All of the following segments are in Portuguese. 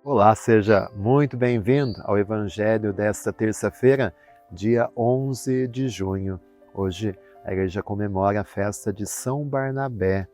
Olá, seja muito bem-vindo ao Evangelho desta terça-feira, dia 11 de junho. Hoje a igreja comemora a festa de São Barnabé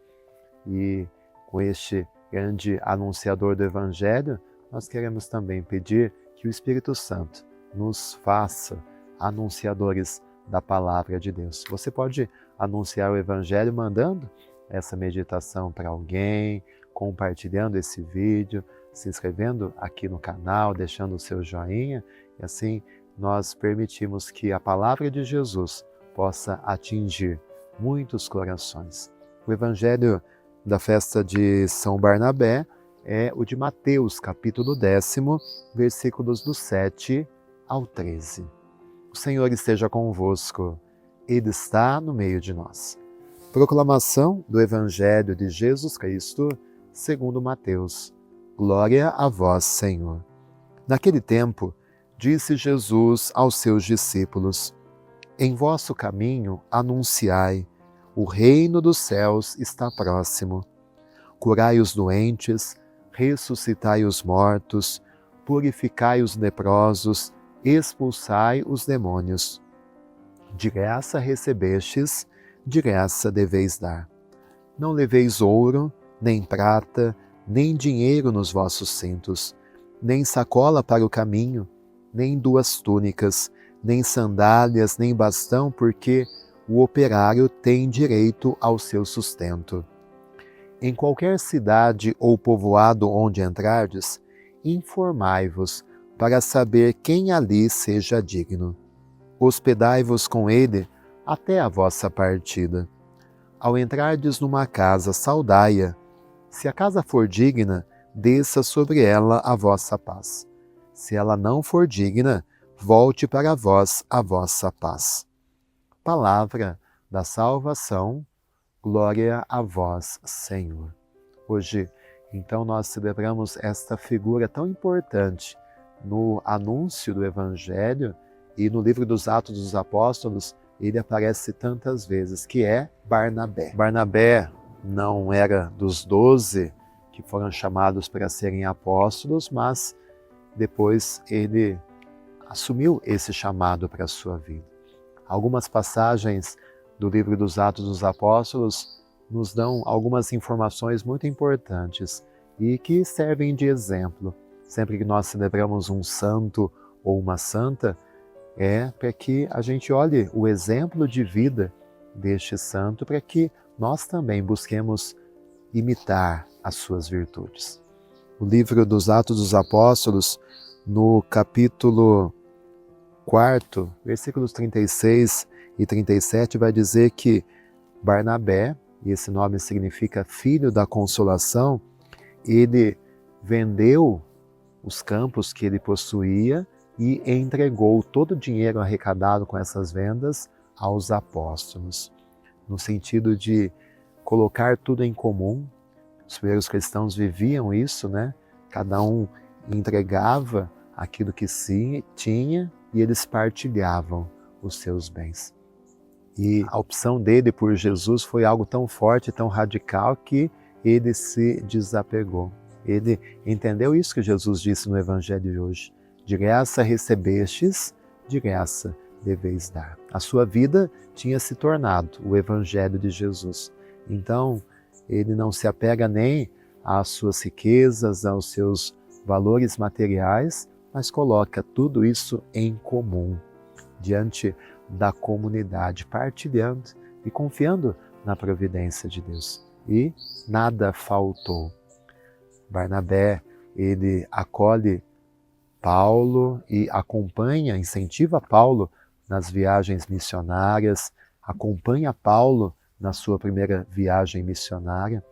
e com este grande anunciador do Evangelho, nós queremos também pedir que o Espírito Santo nos faça anunciadores da palavra de Deus. Você pode anunciar o Evangelho mandando essa meditação para alguém, compartilhando esse vídeo, se inscrevendo aqui no canal, deixando o seu joinha, e assim nós permitimos que a palavra de Jesus possa atingir muitos corações. O Evangelho da festa de São Barnabé é o de Mateus, capítulo 10, versículos do 7 ao 13. O Senhor esteja convosco, Ele está no meio de nós. Proclamação do Evangelho de Jesus Cristo, segundo Mateus. Glória a vós, Senhor. Naquele tempo, disse Jesus aos seus discípulos: Em vosso caminho anunciai, o reino dos céus está próximo. Curai os doentes, ressuscitai os mortos, purificai os leprosos, expulsai os demônios. De graça recebestes, de graça deveis dar. Não leveis ouro, nem prata, nem dinheiro nos vossos cintos, nem sacola para o caminho, nem 2 túnicas, nem sandálias, nem bastão, porque o operário tem direito ao seu sustento. Em qualquer cidade ou povoado onde entrardes, informai-vos para saber quem ali seja digno. Hospedai-vos com ele até a vossa partida. Ao entrardes numa casa, saudai-a. Se a casa for digna, desça sobre ela a vossa paz. Se ela não for digna, volte para vós a vossa paz. Palavra da salvação, glória a vós, Senhor. Hoje, então, nós celebramos esta figura tão importante no anúncio do Evangelho e no livro dos Atos dos Apóstolos, ele aparece tantas vezes, que é Barnabé. Barnabé não era dos 12 que foram chamados para serem apóstolos, mas depois ele assumiu esse chamado para a sua vida. Algumas passagens do livro dos Atos dos Apóstolos nos dão algumas informações muito importantes e que servem de exemplo. Sempre que nós celebramos um santo ou uma santa, é para que a gente olhe o exemplo de vida deste santo, para que nós também busquemos imitar as suas virtudes. O livro dos Atos dos Apóstolos, no capítulo 4, versículos 36 e 37, vai dizer que Barnabé, e esse nome significa filho da consolação, ele vendeu os campos que ele possuía e entregou todo o dinheiro arrecadado com essas vendas aos apóstolos, no sentido de colocar tudo em comum. Os primeiros cristãos viviam isso, né? Cada um entregava aquilo que sim tinha e eles partilhavam os seus bens. E a opção dele por Jesus foi algo tão forte, tão radical, que ele se desapegou. Ele entendeu isso que Jesus disse no Evangelho de hoje. De graça recebestes, de graça deveis dar. A sua vida tinha se tornado o Evangelho de Jesus. Então, ele não se apega nem às suas riquezas, aos seus valores materiais, mas coloca tudo isso em comum, diante da comunidade, partilhando e confiando na providência de Deus. E nada faltou. Barnabé, ele acolhe Paulo e acompanha, incentiva Paulo nas viagens missionárias, acompanha Paulo na sua primeira viagem missionária.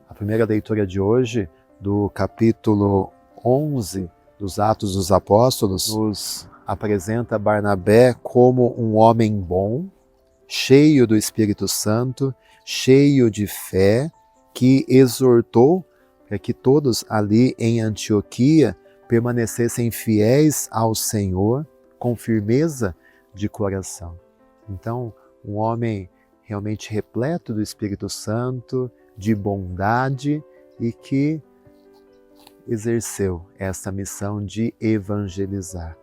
A primeira leitura de hoje, do capítulo 11 dos Atos dos Apóstolos, nos apresenta Barnabé como um homem bom, cheio do Espírito Santo, cheio de fé, que exortou para que todos ali em Antioquia permanecessem fiéis ao Senhor, com firmeza de coração. Então, um homem realmente repleto do Espírito Santo, de bondade, e que exerceu essa missão de evangelizar.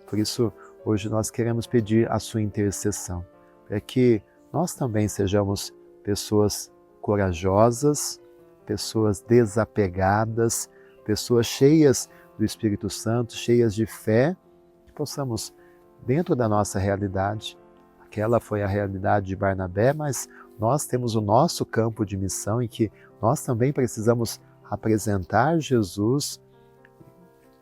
Por isso, hoje nós queremos pedir a sua intercessão, para que nós também sejamos pessoas corajosas, pessoas desapegadas, pessoas cheias do Espírito Santo, cheias de fé, que possamos, dentro da nossa realidade, aquela foi a realidade de Barnabé, mas nós temos o nosso campo de missão em que nós também precisamos apresentar Jesus,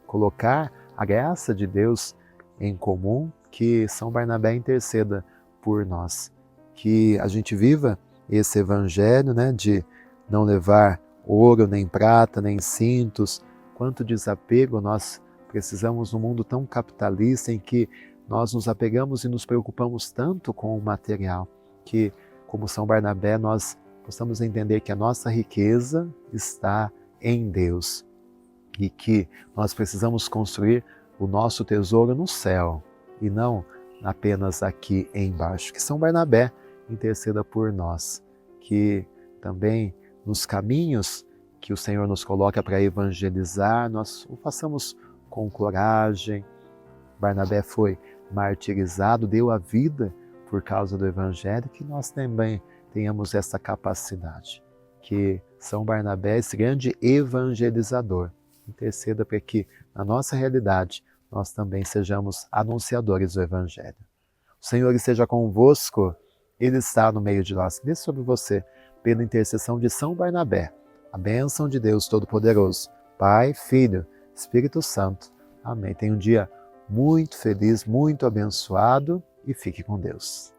colocar a graça de Deus em comum, que São Barnabé interceda por nós. Que a gente viva esse evangelho, né, de não levar ouro, nem prata, nem cintos. Quanto desapego nós precisamos num mundo tão capitalista em que nós nos apegamos e nos preocupamos tanto com o material, que, como São Barnabé, nós possamos entender que a nossa riqueza está em Deus e que nós precisamos construir o nosso tesouro no céu e não apenas aqui embaixo. Que São Barnabé interceda por nós, que também nos caminhos que o Senhor nos coloca para evangelizar, nós o façamos com coragem. Barnabé foi martirizado, deu a vida por causa do Evangelho, que nós também tenhamos essa capacidade. Que São Barnabé, esse grande evangelizador, interceda para que, na nossa realidade, nós também sejamos anunciadores do Evangelho. O Senhor esteja convosco, Ele está no meio de nós. Desça sobre você, pela intercessão de São Barnabé, a bênção de Deus Todo-Poderoso, Pai, Filho, Espírito Santo. Amém. Tenha um dia muito feliz, muito abençoado e fique com Deus.